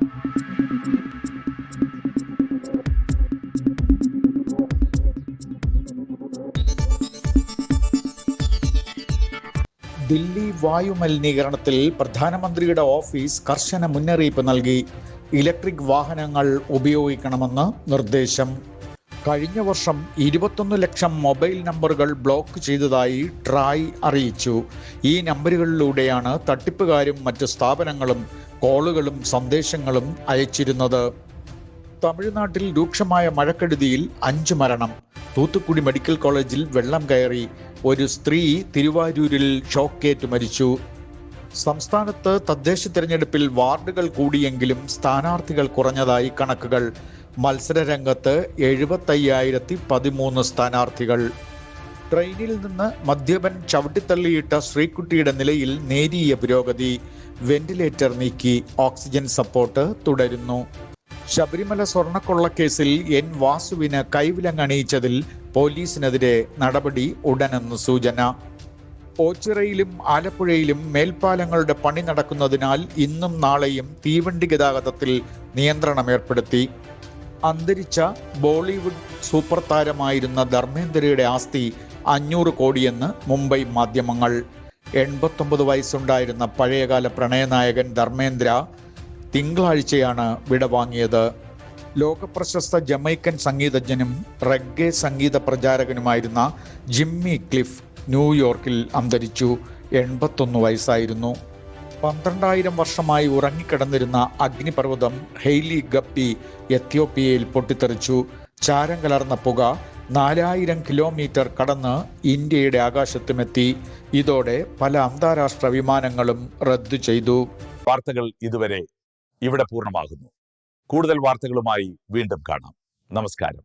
ദില്ലി വായുമലിനീകരണത്തിൽ പ്രധാനമന്ത്രിയുടെ ഓഫീസ് കർശന മുന്നറിയിപ്പ് നൽകി. ഇലക്ട്രിക് വാഹനങ്ങൾ ഉപയോഗിക്കണമെന്ന് നിർദ്ദേശം. കഴിഞ്ഞ വർഷം 21 ലക്ഷം മൊബൈൽ നമ്പറുകൾ ബ്ലോക്ക് ചെയ്തതായി ട്രായ് അറിയിച്ചു. ഈ നമ്പറുകളിലൂടെയാണ് തട്ടിപ്പുകാരും മറ്റ് സ്ഥാപനങ്ങളും കോളുകളും സന്ദേശങ്ങളും അയച്ചിരുന്നത്. തമിഴ്നാട്ടിൽ രൂക്ഷമായ മഴക്കെടുതിയിൽ 5 മരണം. തൂത്തുക്കുടി മെഡിക്കൽ കോളേജിൽ വെള്ളം കയറി. ഒരു സ്ത്രീ തിരുവാരൂരിൽ ഷോക്കേറ്റ് മരിച്ചു. സംസ്ഥാനത്ത് തദ്ദേശ തിരഞ്ഞെടുപ്പിൽ വാർഡുകൾ കൂടിയെങ്കിലും സ്ഥാനാർത്ഥികൾ കുറഞ്ഞതായി കണക്കുകൾ. മത്സരരംഗത്ത് 75,013 സ്ഥാനാർത്ഥികൾ. ട്രെയിനിൽ നിന്ന് മദ്യപൻ ചവിട്ടിത്തള്ളിയിട്ട ശ്രീകുട്ടിയുടെ നിലയിൽ നേരിയ പുരോഗതി. വെന്റിലേറ്റർ നീക്കി. ഓക്സിജൻ സപ്പോർട്ട് തുടരുന്നു. ശബരിമല സ്വർണ്ണക്കൊള്ളക്കേസിൽ എൻ വാസുവിന് കൈവിലങ്ങണിയിച്ചതിൽ പോലീസിനെതിരെ നടപടി ഉടനെന്ന് സൂചന. ഓച്ചിറയിലും ആലപ്പുഴയിലും മേൽപ്പാലങ്ങളുടെ പണി നടക്കുന്നതിനാൽ ഇന്നും നാളെയും തീവണ്ടി ഗതാഗതത്തിൽ നിയന്ത്രണം ഏർപ്പെടുത്തി. അന്തരിച്ച ബോളിവുഡ് സൂപ്പർ താരമായിരുന്ന ധർമ്മേന്ദ്രയുടെ ആസ്തി 500 കോടിയെന്ന് മുംബൈ മാധ്യമങ്ങൾ. 89 വയസ്സുണ്ടായിരുന്ന പഴയകാല പ്രണയനായകൻ ധർമ്മേന്ദ്ര തിങ്കളാഴ്ചയാണ് വിടവാങ്ങിയത്. ലോകപ്രശസ്ത ജമൈക്കൻ സംഗീതജ്ഞനും റെഗ്ഗെ സംഗീത പ്രചാരകനുമായിരുന്ന ജിമ്മി ക്ലിഫ് ന്യൂയോർക്കിൽ അന്തരിച്ചു. 81 വയസ്സായിരുന്നു. 12,000 വർഷമായി ഉറങ്ങിക്കിടന്നിരുന്ന അഗ്നിപർവ്വതം ഹെയ്ലി ഗപ്പി എത്യോപ്യയിൽ പൊട്ടിത്തെറിച്ചു. ചാരം കലർന്ന പുക 4000 കിലോമീറ്റർ കടന്ന് ഇന്ത്യയുടെ ആകാശത്തുമെത്തി. ഇതോടെ പല അന്താരാഷ്ട്ര വിമാനങ്ങളും റദ്ദു ചെയ്തു. വാർത്തകൾ ഇതുവരെ ഇവിടെ പൂർണ്ണമാകുന്നു. കൂടുതൽ വാർത്തകളുമായി വീണ്ടും കാണാം. നമസ്കാരം.